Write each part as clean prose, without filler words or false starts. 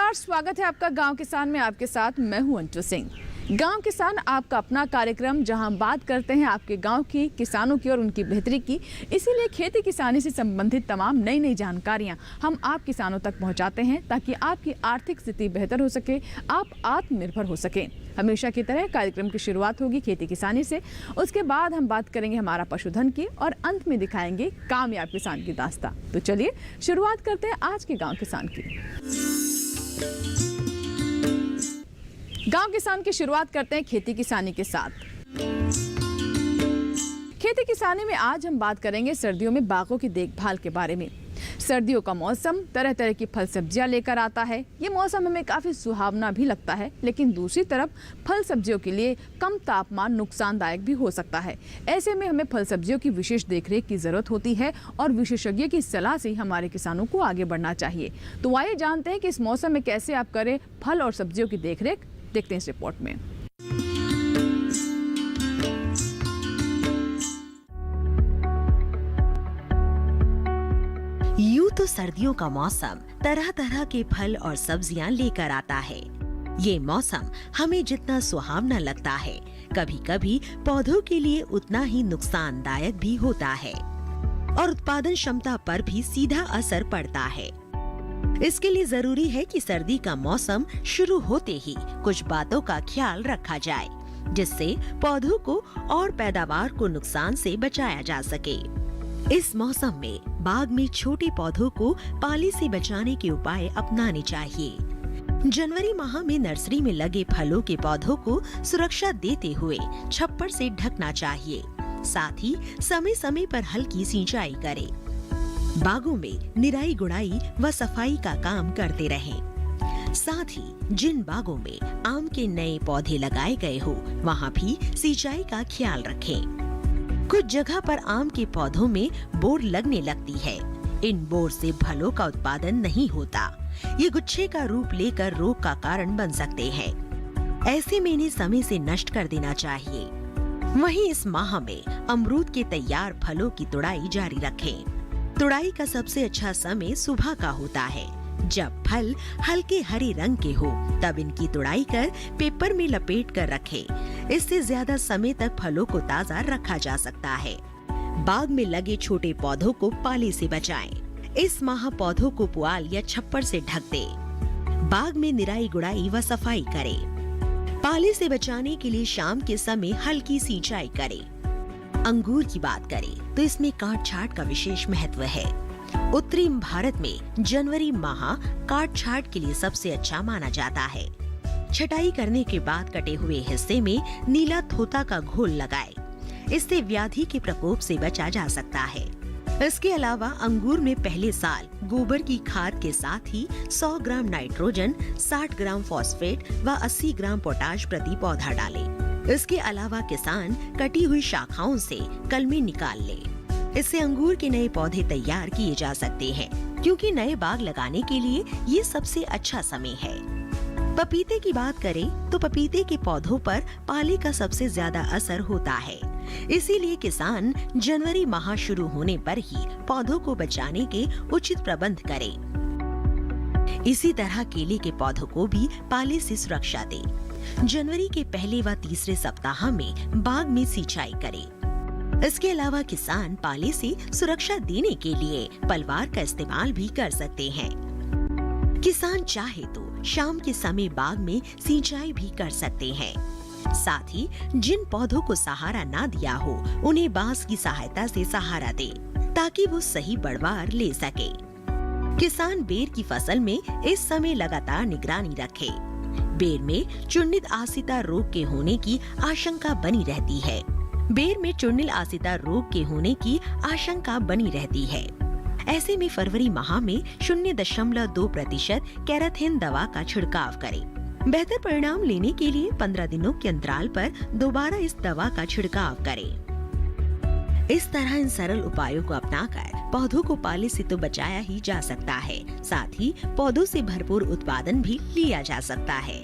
नमस्कार, स्वागत है आपका गांव किसान में। आपके साथ मैं हूं अंशु सिंह। गांव किसान आपका अपना कार्यक्रम जहां हम बात करते हैं आपके गांव की, किसानों की और उनकी बेहतरी की। इसीलिए खेती किसानी से संबंधित तमाम नई नई जानकारियां हम आप किसानों तक पहुंचाते हैं ताकि आपकी आर्थिक स्थिति बेहतर हो सके, आप आत्मनिर्भर हो सकें। हमेशा की तरह कार्यक्रम की शुरुआत होगी खेती किसानी से, उसके बाद हम बात करेंगे हमारा पशुधन की और अंत में दिखाएंगे कामयाब किसान की दास्तां। तो चलिए शुरुआत करते हैं आज के गाँव किसान की। गांव किसान की शुरुआत करते हैं खेती किसानी के साथ। खेती किसानी में आज हम बात करेंगे सर्दियों में बागों की देखभाल के बारे में। सर्दियों का मौसम तरह तरह की फल सब्जियां लेकर आता है। ये मौसम हमें काफ़ी सुहावना भी लगता है, लेकिन दूसरी तरफ फल सब्जियों के लिए कम तापमान नुकसानदायक भी हो सकता है। ऐसे में हमें फल सब्जियों की विशेष देखरेख की ज़रूरत होती है और विशेषज्ञ की सलाह से हमारे किसानों को आगे बढ़ना चाहिए। तो आइए जानते हैं कि इस मौसम में कैसे आप करें फल और सब्जियों की देखरेख। देखते हैं इस रिपोर्ट में। यूं तो सर्दियों का मौसम तरह तरह के फल और सब्जियां लेकर आता है। ये मौसम हमें जितना सुहावना लगता है, कभी कभी पौधों के लिए उतना ही नुकसानदायक भी होता है और उत्पादन क्षमता पर भी सीधा असर पड़ता है। इसके लिए जरूरी है कि सर्दी का मौसम शुरू होते ही कुछ बातों का ख्याल रखा जाए, जिससे पौधों को और पैदावार को नुकसान से बचाया जा सके। इस मौसम में बाग में छोटे पौधों को पाले से बचाने के उपाय अपनाने चाहिए। जनवरी माह में नर्सरी में लगे फलों के पौधों को सुरक्षा देते हुए छप्पर से ढकना चाहिए। साथ ही समय समय पर हल्की सिंचाई करें। बागों में निराई गुड़ाई व सफाई का काम करते रहें। साथ ही जिन बागों में आम के नए पौधे लगाए गए हो, वहाँ भी सिंचाई का ख्याल रखें। कुछ जगह पर आम के पौधों में बोर लगने लगती है। इन बोर से फलों का उत्पादन नहीं होता। ये गुच्छे का रूप लेकर रोग का कारण बन सकते हैं। ऐसे में इन्हें समय से नष्ट कर देना चाहिए। वहीं इस माह में अमरूद के तैयार फलों की तुड़ाई जारी रखें। तुड़ाई का सबसे अच्छा समय सुबह का होता है। जब फल हल्के हरे रंग के हो, तब इनकी तुड़ाई कर पेपर में लपेट कर रखें। इससे ज्यादा समय तक फलों को ताजा रखा जा सकता है। बाग में लगे छोटे पौधों को पाले से बचाएं। इस माह पौधों को पुआल या छप्पर से ढक दें। बाग में निराई गुड़ाई व सफाई करें। पाले से बचाने के लिए शाम के समय हल्की सिंचाई करें। अंगूर की बात करें तो इसमें काट छांट का विशेष महत्व है। उत्तरी भारत में जनवरी माह काट छांट के लिए सबसे अच्छा माना जाता है। छटाई करने के बाद कटे हुए हिस्से में नीला थोथा का घोल लगाएं। इससे व्याधि के प्रकोप से बचा जा सकता है। इसके अलावा अंगूर में पहले साल गोबर की खाद के साथ ही 100 ग्राम नाइट्रोजन, 60 ग्राम फॉस्फेट व 80 ग्राम पोटाश प्रति पौधा डालें। इसके अलावा किसान कटी हुई शाखाओं से कलमी निकाल ले। इससे अंगूर के नए पौधे तैयार किए जा सकते हैं, क्योंकि नए बाग लगाने के लिए ये सबसे अच्छा समय है। पपीते की बात करें तो पपीते के पौधों पर पाले का सबसे ज्यादा असर होता है। इसीलिए किसान जनवरी माह शुरू होने पर ही पौधों को बचाने के उचित प्रबंध करें। इसी तरह केले के पौधों को भी पाले से सुरक्षा दें। जनवरी के पहले व तीसरे सप्ताह में बाग में सिंचाई करें। इसके अलावा किसान पाले से सुरक्षा देने के लिए पलवार का इस्तेमाल भी कर सकते हैं। किसान चाहे तो शाम के समय बाग में सिंचाई भी कर सकते हैं। साथ ही जिन पौधों को सहारा ना दिया हो, उन्हें बांस की सहायता से सहारा दें, ताकि वो सही बढ़वार ले सके। किसान बेर की फसल में इस समय लगातार निगरानी रखे। बेर में चुन्नित आसिता रोग के होने की आशंका बनी रहती है। बेर में चुन्निल आसिता रोग के होने की आशंका बनी रहती है। ऐसे में फरवरी माह में 0.2% कैराथिन दवा का छिड़काव करें। बेहतर परिणाम लेने के लिए 15 दिनों के अंतराल पर दोबारा इस दवा का छिड़काव करें। इस तरह इन सरल उपायों को अपनाकर पौधों को पाले से तो बचाया ही जा सकता है, साथ ही पौधों से भरपूर उत्पादन भी लिया जा सकता है।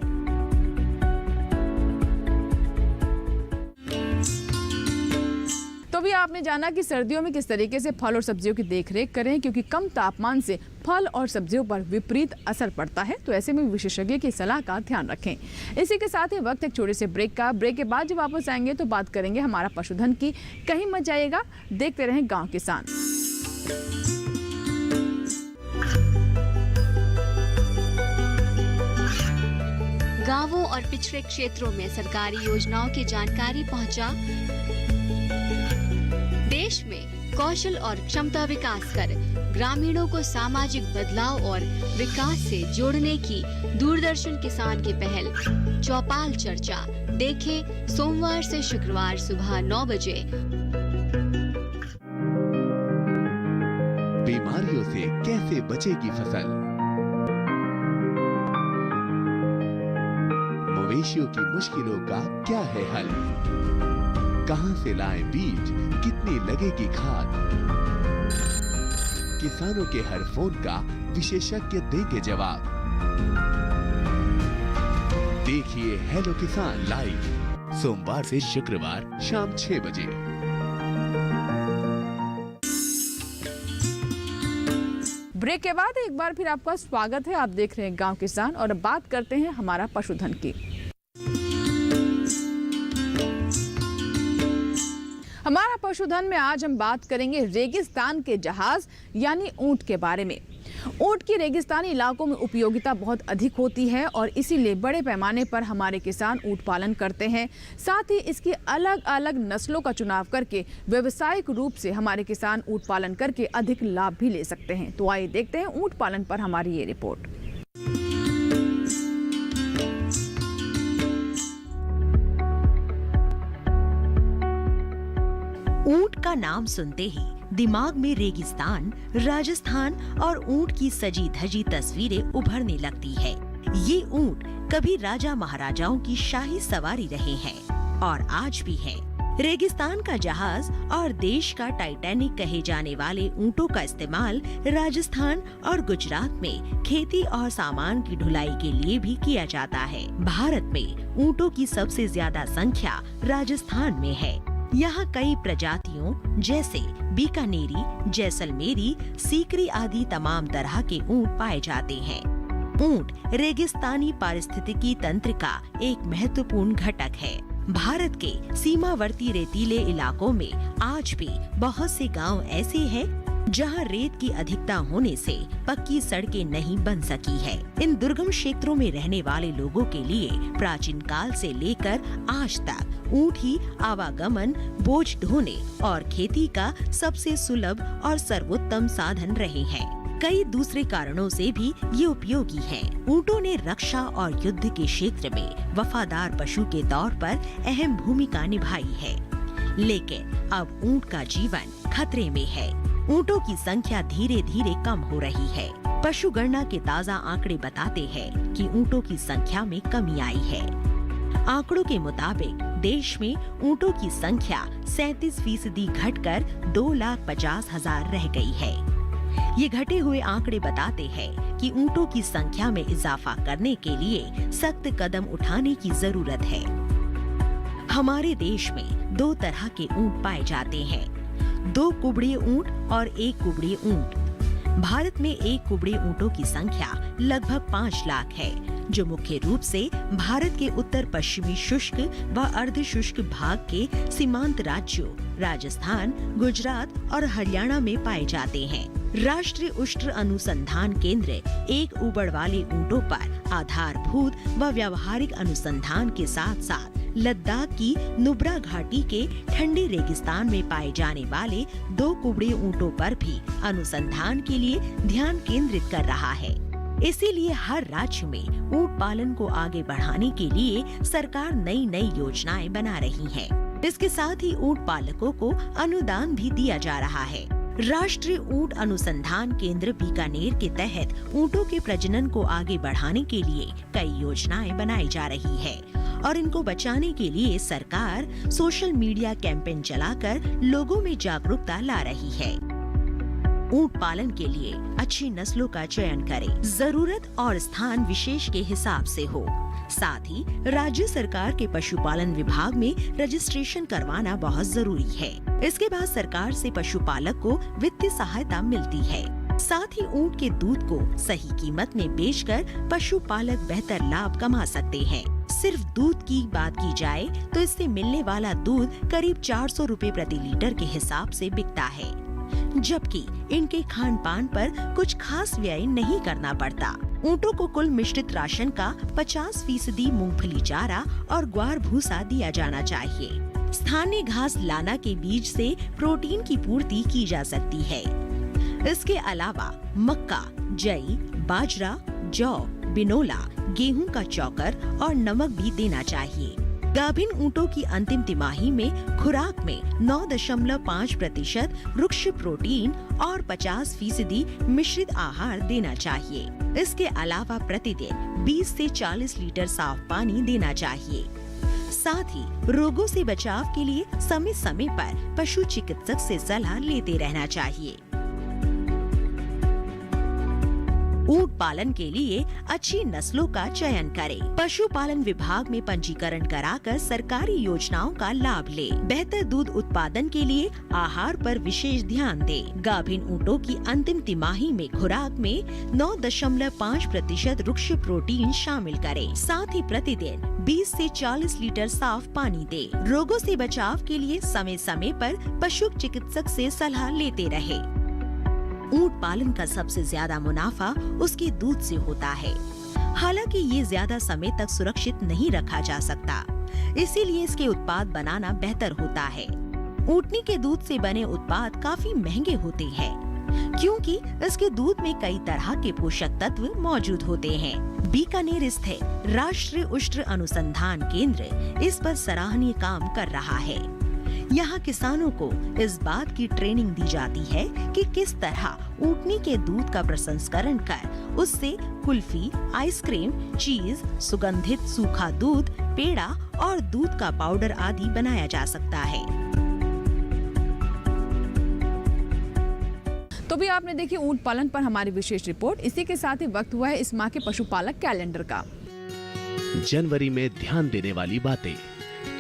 तो अभी आपने जाना कि सर्दियों में किस तरीके से फल और सब्जियों की देखरेख करें, क्योंकि कम तापमान से फल और सब्जियों पर विपरीत असर पड़ता है। तो ऐसे में विशेषज्ञ की सलाह का ध्यान रखें। इसी के साथ ही वक्त एक छोटे से ब्रेक का। ब्रेक के बाद जब वापस आएंगे तो बात करेंगे हमारा पशुधन की। कहीं मत जाइएगा, देखते रहें गाँव किसान। गांवों और पिछड़े क्षेत्रों में सरकारी योजनाओं की जानकारी पहुंचा। देश में कौशल और क्षमता विकास कर ग्रामीणों को सामाजिक बदलाव और विकास से जोड़ने की दूरदर्शन किसान की पहल चौपाल चर्चा देखें सोमवार से शुक्रवार सुबह 9 बजे। बीमारियों से कैसे बचेगी फसल, मवेशियों की मुश्किलों का क्या है हल, कहां से लाएं बीज, कितनी लगेगी खाद, किसानों के हर फोन का विशेषज्ञ देंगे जवाब। देखिए हेलो किसान लाइव सोमवार से शुक्रवार शाम 6 बजे। ब्रेक के बाद एक बार फिर आपका स्वागत है। आप देख रहे हैं गांव किसान और अब बात करते हैं हमारा पशुधन की। हमारा पशुधन में आज हम बात करेंगे रेगिस्तान के जहाज यानी ऊंट के बारे में। ऊंट की रेगिस्तानी इलाकों में उपयोगिता बहुत अधिक होती है और इसीलिए बड़े पैमाने पर हमारे किसान ऊंट पालन करते हैं। साथ ही इसकी अलग अलग नस्लों का चुनाव करके व्यावसायिक रूप से हमारे किसान ऊंट पालन करके अधिक लाभ भी ले सकते हैं। तो आइए देखते हैं ऊंट पालन पर हमारी ये रिपोर्ट। ऊंट का नाम सुनते ही दिमाग में रेगिस्तान, राजस्थान और ऊंट की सजी धजी तस्वीरें उभरने लगती है। ये ऊंट कभी राजा महाराजाओं की शाही सवारी रहे हैं और आज भी है। रेगिस्तान का जहाज और देश का टाइटैनिक कहे जाने वाले ऊंटों का इस्तेमाल राजस्थान और गुजरात में खेती और सामान की ढुलाई के लिए भी किया जाता है। भारत में ऊंटों की सबसे ज्यादा संख्या राजस्थान में है। यहाँ कई प्रजातियों जैसे बीकानेरी, जैसलमेरी, सीकरी आदि तमाम तरह के ऊंट पाए जाते हैं। ऊंट रेगिस्तानी पारिस्थितिकी तंत्र का एक महत्वपूर्ण घटक है। भारत के सीमावर्ती रेतीले इलाकों में आज भी बहुत से गांव ऐसे हैं जहां रेत की अधिकता होने से पक्की सड़कें नहीं बन सकी है। इन दुर्गम क्षेत्रों में रहने वाले लोगों के लिए प्राचीन काल से लेकर आज तक ऊंट ही आवागमन, बोझ ढोने और खेती का सबसे सुलभ और सर्वोत्तम साधन रहे हैं। कई दूसरे कारणों से भी ये उपयोगी हैं। ऊंटों ने रक्षा और युद्ध के क्षेत्र में वफादार पशु के तौर पर अहम भूमिका निभाई है, लेकिन अब ऊंट का जीवन खतरे में है। ऊंटों की संख्या धीरे धीरे कम हो रही है। पशुगणना के ताज़ा आंकड़े बताते हैं कि ऊंटों की संख्या में कमी आई है। आंकड़ों के मुताबिक देश में ऊंटों की संख्या 37% घटकर 2,50,000 रह गई है। ये घटे हुए आंकड़े बताते हैं कि ऊंटों की संख्या में इजाफा करने के लिए सख्त कदम उठाने की जरूरत है। हमारे देश में 2 तरह के ऊंट पाए जाते हैं, 2 कुबड़े ऊंट और 1 कुबड़े ऊंट। भारत में 1 कुबड़े ऊंटों की संख्या लगभग 5 लाख है, जो मुख्य रूप से भारत के उत्तर पश्चिमी शुष्क व अर्ध शुष्क भाग के सीमांत राज्यों राजस्थान, गुजरात और हरियाणा में पाए जाते हैं। राष्ट्रीय उष्ट्र अनुसंधान केंद्र 1 उबड़ वाले ऊंटों पर आधारभूत व व्यावहारिक अनुसंधान के साथ साथ लद्दाख की नुब्रा घाटी के ठंडे रेगिस्तान में पाए जाने वाले 2 कुबड़े ऊंटों पर भी अनुसंधान के लिए ध्यान केंद्रित कर रहा है। इसीलिए हर राज्य में ऊंट पालन को आगे बढ़ाने के लिए सरकार नई नई योजनाएं बना रही है। इसके साथ ही ऊंट पालकों को अनुदान भी दिया जा रहा है। राष्ट्रीय ऊंट अनुसंधान केंद्र बीकानेर के तहत ऊंटों के प्रजनन को आगे बढ़ाने के लिए कई योजनाएं बनाई जा रही है और इनको बचाने के लिए सरकार सोशल मीडिया कैंपेन चलाकर लोगों में जागरूकता ला रही है। ऊंट पालन के लिए अच्छी नस्लों का चयन करें। जरूरत और स्थान विशेष के हिसाब से हो। साथ ही राज्य सरकार के पशुपालन विभाग में रजिस्ट्रेशन करवाना बहुत जरूरी है। इसके बाद सरकार से पशुपालक को वित्तीय सहायता मिलती है। साथ ही ऊंट के दूध को सही कीमत में बेचकर पशुपालक बेहतर लाभ कमा सकते हैं। सिर्फ दूध की बात की जाए तो इससे मिलने वाला दूध करीब 400 रुपए प्रति लीटर के हिसाब से बिकता है, जबकि इनके खान पान पर कुछ खास व्यय नहीं करना पड़ता। ऊँटों को कुल मिश्रित राशन का 50% मूंगफली चारा और ग्वार भूसा दिया जाना चाहिए। स्थानीय घास लाना के बीज से प्रोटीन की पूर्ति की जा सकती है। इसके अलावा मक्का, जई, बाजरा, जौ, बिनोला, गेहूं का चौकर और नमक भी देना चाहिए। गाभिन ऊँटों की अंतिम तिमाही में खुराक में 9.5% वृक्ष प्रोटीन और 50% मिश्रित आहार देना चाहिए। इसके अलावा प्रतिदिन 20 से 40 लीटर साफ पानी देना चाहिए। साथ ही रोगों से बचाव के लिए समय समय पर पशु चिकित्सक से सलाह लेते रहना चाहिए। ऊंट पालन के लिए अच्छी नस्लों का चयन करें। पशुपालन विभाग में पंजीकरण कराकर सरकारी योजनाओं का लाभ लें। बेहतर दूध उत्पादन के लिए आहार पर विशेष ध्यान दें। गाभिन ऊँटों की अंतिम तिमाही में खुराक में 9.5% वृक्ष प्रोटीन शामिल करें। साथ ही प्रतिदिन 20 से 40 लीटर साफ पानी दें। रोगों से बचाव के लिए समय समय पर पशु चिकित्सक से सलाह लेते रहे। ऊंट पालन का सबसे ज्यादा मुनाफा उसके दूध से होता है। हालांकि ये ज्यादा समय तक सुरक्षित नहीं रखा जा सकता, इसीलिए इसके उत्पाद बनाना बेहतर होता है। ऊँटनी के दूध से बने उत्पाद काफी महंगे होते हैं, क्योंकि इसके दूध में कई तरह के पोषक तत्व मौजूद होते हैं। बीकानेर स्थित राष्ट्रीय उष्ट्र अनुसंधान केंद्र इस पर सराहनीय काम कर रहा है। यहाँ किसानों को इस बात की ट्रेनिंग दी जाती है कि किस तरह ऊँटनी के दूध का प्रसंस्करण कर उससे कुल्फी, आइसक्रीम, चीज, सुगंधित सूखा दूध, पेड़ा और दूध का पाउडर आदि बनाया जा सकता है। तो भी आपने देखी ऊंट पालन पर हमारी विशेष रिपोर्ट। इसी के साथ ही वक्त हुआ है इस माह के पशुपालक कैलेंडर का। जनवरी में ध्यान देने वाली बातें।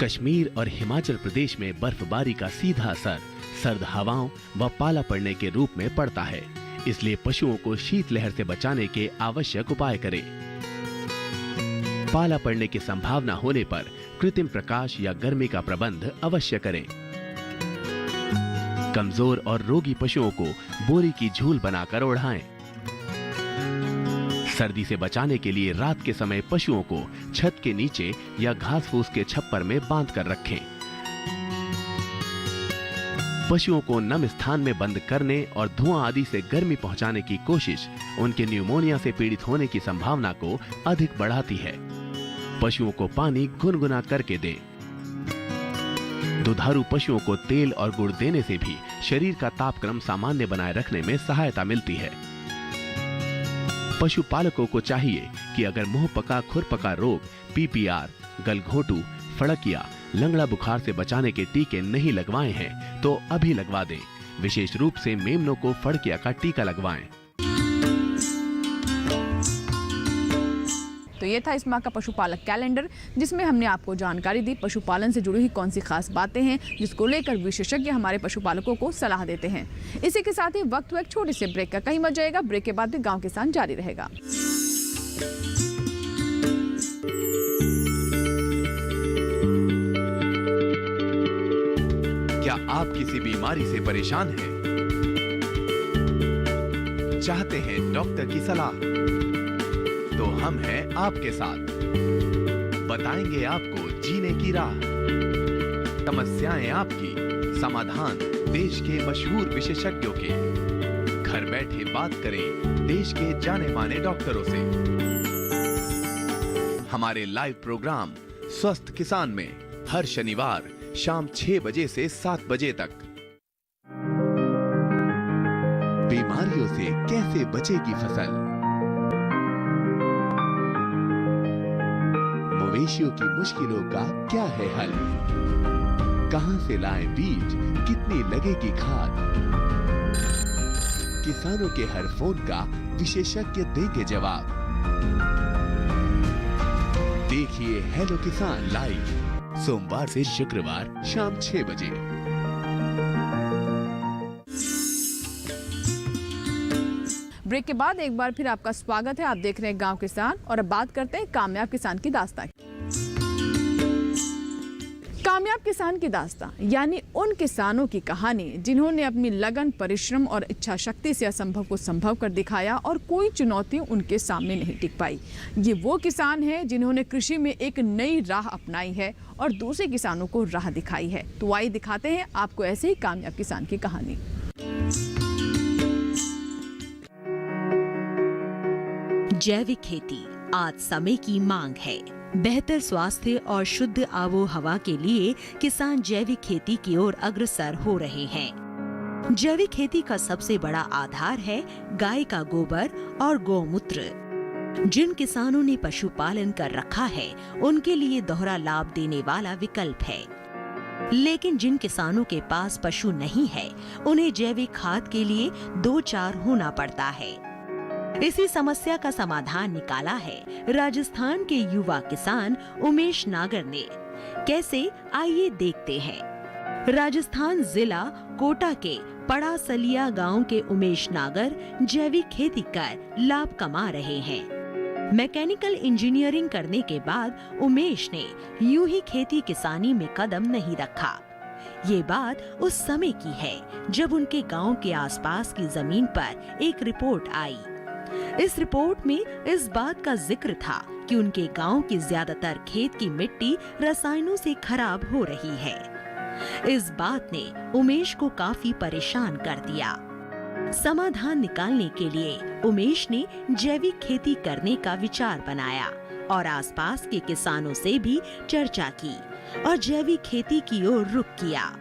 कश्मीर और हिमाचल प्रदेश में बर्फबारी का सीधा असर सर्द हवाओं व पाला पड़ने के रूप में पड़ता है, इसलिए पशुओं को शीतलहर से बचाने के आवश्यक उपाय करें। पाला पड़ने की संभावना होने पर कृत्रिम प्रकाश या गर्मी का प्रबंध अवश्य करें। कमजोर और रोगी पशुओं को बोरी की झूल बनाकर ओढ़ाएं। सर्दी से बचाने के लिए रात के समय पशुओं को छत के नीचे या घास फूस के छप्पर में बांध कर रखें। पशुओं को नम स्थान में बंद करने और धुआं आदि से गर्मी पहुंचाने की कोशिश उनके न्यूमोनिया से पीड़ित होने की संभावना को अधिक बढ़ाती है। पशुओं को पानी गुनगुना करके दें। दुधारू पशुओं को तेल और गुड़ देने से भी शरीर का तापक्रम सामान्य बनाए रखने में सहायता मिलती है। पशुपालकों को चाहिए कि अगर मुंह पका खुरपका रोग, पीपीआर, गलघोटू, फड़किया, लंगड़ा बुखार से बचाने के टीके नहीं लगवाए हैं तो अभी लगवा दें। विशेष रूप से मेमनों को फड़किया का टीका लगवाएं। तो ये था इस माह का पशुपालक कैलेंडर, जिसमें हमने आपको जानकारी दी पशुपालन से जुड़ी हुई कौन सी खास बातें हैं जिसको लेकर विशेषज्ञ हमारे पशुपालकों को सलाह देते हैं। इसी के साथ ही वक्त हुआ एक छोटे से ब्रेक का। कहीं मत जाएगा, ब्रेक के बाद भी गांव किसान जारी रहेगा। क्या आप किसी बीमारी से परेशान हैं? चाहते हैं डॉक्टर की सलाह? तो हम हैं आपके साथ, बताएंगे आपको जीने की राह। समस्याएं आपकी, समाधान देश के मशहूर विशेषज्ञों के। घर बैठे बात करें देश के जाने माने डॉक्टरों से। हमारे लाइव प्रोग्राम स्वस्थ किसान में हर शनिवार शाम 6 बजे से 7 बजे तक। बीमारियों से कैसे बचेगी फसल? मवेशियों की मुश्किलों का क्या है हल? कहां से लाएं बीज, कितनी लगेगी खाद? किसानों के हर फोन का विशेषज्ञ देंगे जवाब। देखिए हेलो किसान लाइव सोमवार से शुक्रवार शाम 6 बजे। ब्रेक के बाद एक बार फिर आपका स्वागत है। आप देख रहे हैं गांव किसान और अब बात करते हैं कामयाब किसान की दास्तां। कामयाब किसान की दास्तां यानी उन किसानों की कहानी जिन्होंने अपनी लगन, परिश्रम और इच्छा शक्ति से असंभव को संभव कर दिखाया और कोई चुनौती उनके सामने नहीं टिक पाई। ये वो किसान हैं जिन्होंने कृषि में एक नई राह अपनाई है और दूसरे किसानों को राह दिखाई है। तो आइए दिखाते हैं आपको ऐसे ही कामयाब किसान की कहानी। जैविक खेती आज समय की मांग है। बेहतर स्वास्थ्य और शुद्ध आबो हवा के लिए किसान जैविक खेती की ओर अग्रसर हो रहे हैं। जैविक खेती का सबसे बड़ा आधार है गाय का गोबर और गौमूत्र। जिन किसानों ने पशुपालन कर रखा है उनके लिए दोहरा लाभ देने वाला विकल्प है। लेकिन जिन किसानों के पास पशु नहीं है उन्हें जैविक खाद के लिए 2-4 होना पड़ता है। इसी समस्या का समाधान निकाला है राजस्थान के युवा किसान उमेश नागर ने। कैसे, आइए देखते हैं। राजस्थान जिला कोटा के पड़ासलिया गांव के उमेश नागर जैविक खेती कर लाभ कमा रहे हैं। मैकेनिकल इंजीनियरिंग करने के बाद उमेश ने यूं ही खेती किसानी में कदम नहीं रखा। ये बात उस समय की है जब उनके गांव के आसपास की जमीन पर एक रिपोर्ट आई। इस रिपोर्ट में इस बात का जिक्र था कि उनके गांव की ज्यादातर खेत की मिट्टी रसायनों से खराब हो रही है। इस बात ने उमेश को काफी परेशान कर दिया। समाधान निकालने के लिए उमेश ने जैविक खेती करने का विचार बनाया और आसपास के किसानों से भी चर्चा की और जैविक खेती की ओर रुख किया।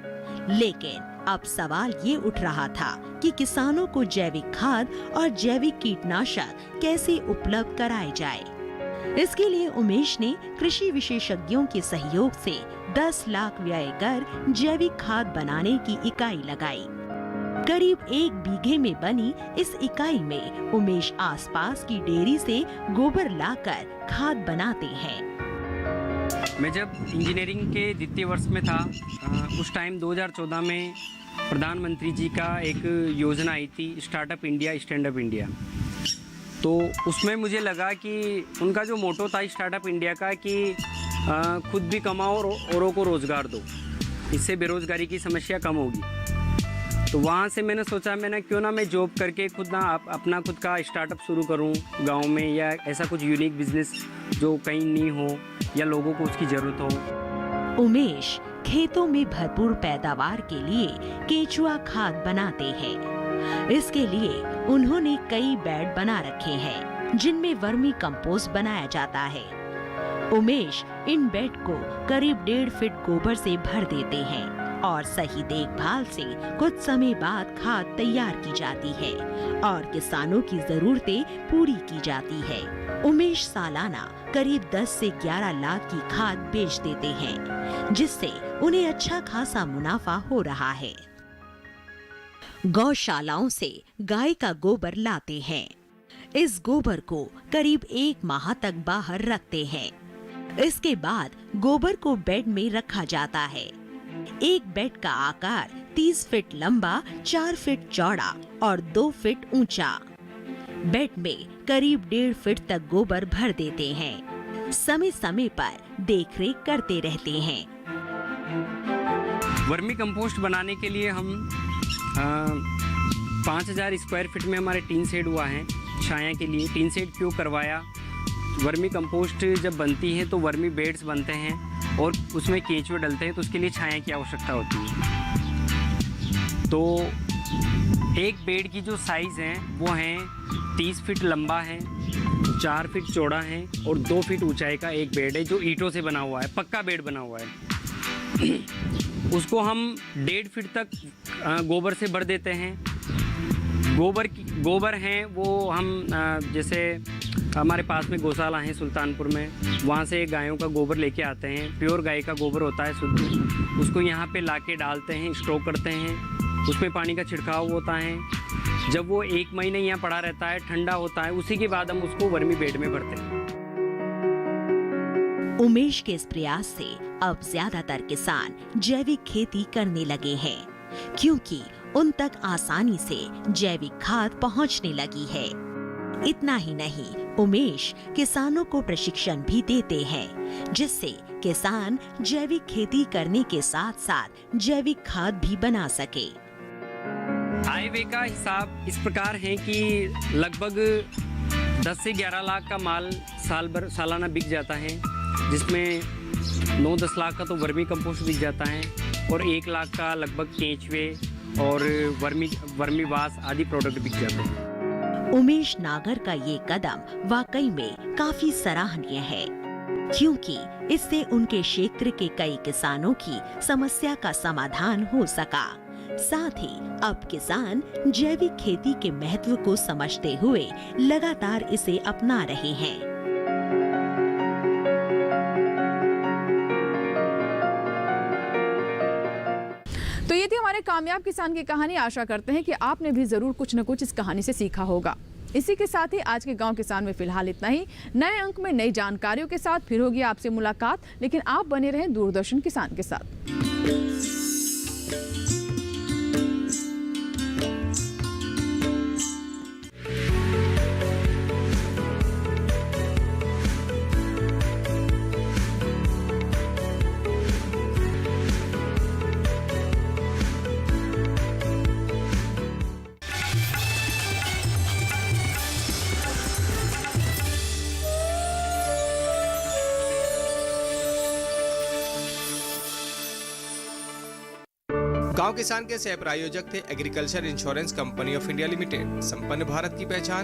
लेकिन अब सवाल ये उठ रहा था कि किसानों को जैविक खाद और जैविक कीटनाशक कैसे उपलब्ध कराए जाए। इसके लिए उमेश ने कृषि विशेषज्ञों के सहयोग से 10 लाख व्यय कर जैविक खाद बनाने की इकाई लगाई। करीब 1 बीघे में बनी इस इकाई में उमेश आसपास की डेयरी से गोबर लाकर खाद बनाते हैं। मैं जब इंजीनियरिंग के द्वितीय वर्ष में था उस टाइम 2014 में प्रधानमंत्री जी का एक योजना आई थी, startup India stand up India. तो उसमें मुझे लगा कि उनका जो मोटो था स्टार्टअप इंडिया का कि खुद भी कमाओ और औरों को रोज़गार दो, इससे बेरोज़गारी की समस्या कम होगी। तो वहाँ से मैंने सोचा क्यों ना मैं जॉब करके अपना खुद का स्टार्टअप शुरू करूँ गांव में, या ऐसा कुछ यूनिक बिजनेस जो कहीं नहीं हो या लोगों को उसकी ज़रूरत हो। उमेश खेतों में भरपूर पैदावार के लिए केचुआ खाद बनाते हैं। इसके लिए उन्होंने कई बेड बना रखे हैं जिनमें वर्मी कंपोस्ट बनाया जाता है। उमेश इन बेड को करीब 1.5 फीट गोबर से भर देते हैं और सही देखभाल से कुछ समय बाद खाद तैयार की जाती है और किसानों की जरूरतें पूरी की जाती है। उमेश सालाना करीब 10 से 11 लाख की खाद बेच देते हैं, जिससे उन्हें अच्छा खासा मुनाफा हो रहा है। गौशालाओं से गाय का गोबर लाते हैं। इस गोबर को करीब 1 माह तक बाहर रखते हैं। इसके बाद गोबर को बेड में रखा जाता है। एक बेड का आकार 30 फीट लंबा, 4 फीट चौड़ा और 2 फीट ऊंचा। बेड में करीब 1.5 फीट तक गोबर भर देते हैं। समय समय पर देखरेख करते रहते हैं। वर्मी कंपोस्ट बनाने के लिए हम 5000 स्क्वायर फीट में हमारे टीन शेड हुआ है छाया के लिए। टीन शेड क्यों करवाया? वर्मी कंपोस्ट जब बनती है तो वर्मी बेड्स बनते हैं और उसमें केंचुए डलते हैं, तो उसके लिए छाया की आवश्यकता होती है। तो एक बेड की जो साइज़ है वो है 30 फीट लंबा है, 4 फीट चौड़ा है और 2 फीट ऊंचाई का एक बेड है जो ईंटों से बना हुआ है, पक्का बेड बना हुआ है। उसको हम 1.5 फीट तक गोबर से भर देते हैं। गोबर हैं वो हम जैसे हमारे पास में गौशाला है सुल्तानपुर में, वहाँ से गायों का गोबर लेके आते हैं। प्योर गाय का गोबर होता है शुद्ध, उसको यहाँ पे लाके डालते हैं, स्टोर करते हैं। उसमें पानी का छिड़काव होता है जब वो 1 महीने यहाँ पड़ा रहता है, ठंडा होता है, उसी के बाद हम उसको वर्मी बेड में भरते हैं। उमेश के इस प्रयास से अब ज्यादातर किसान जैविक खेती करने लगे हैं, क्योंकि उन तक आसानी से जैविक खाद पहुंचने लगी है। इतना ही नहीं, उमेश किसानों को प्रशिक्षण भी देते हैं, जिससे किसान जैविक खेती करने के साथ साथ जैविक खाद भी बना सके। आय व्यय का हिसाब इस प्रकार है कि लगभग 10 से 11 लाख का माल सालाना बिक जाता है, जिसमें 9-10 लाख का तो वर्मी कंपोस्ट बिक जाता है और 1 लाख का लगभग केंचुए और वर्मी वास आदि प्रोडक्ट बिक जाते हैं। उमेश नागर का ये कदम वाकई में काफी सराहनीय है, क्योंकि इससे उनके क्षेत्र के कई किसानों की समस्या का समाधान हो सका। साथ ही अब किसान जैविक खेती के महत्व को समझते हुए लगातार इसे अपना रहे हैं। तो ये थी हमारे कामयाब किसान की कहानी। आशा करते हैं कि आपने भी जरूर कुछ न कुछ इस कहानी से सीखा होगा। इसी के साथ ही आज के गांव किसान में फिलहाल इतना ही। नए अंक में नई जानकारियों के साथ फिर होगी आपसे मुलाकात, लेकिन आप बने रहें दूरदर्शन किसान के साथ। गांव किसान के सह प्रायोजक थे agriculture insurance company of India limited. संपन्न भारत की पहचान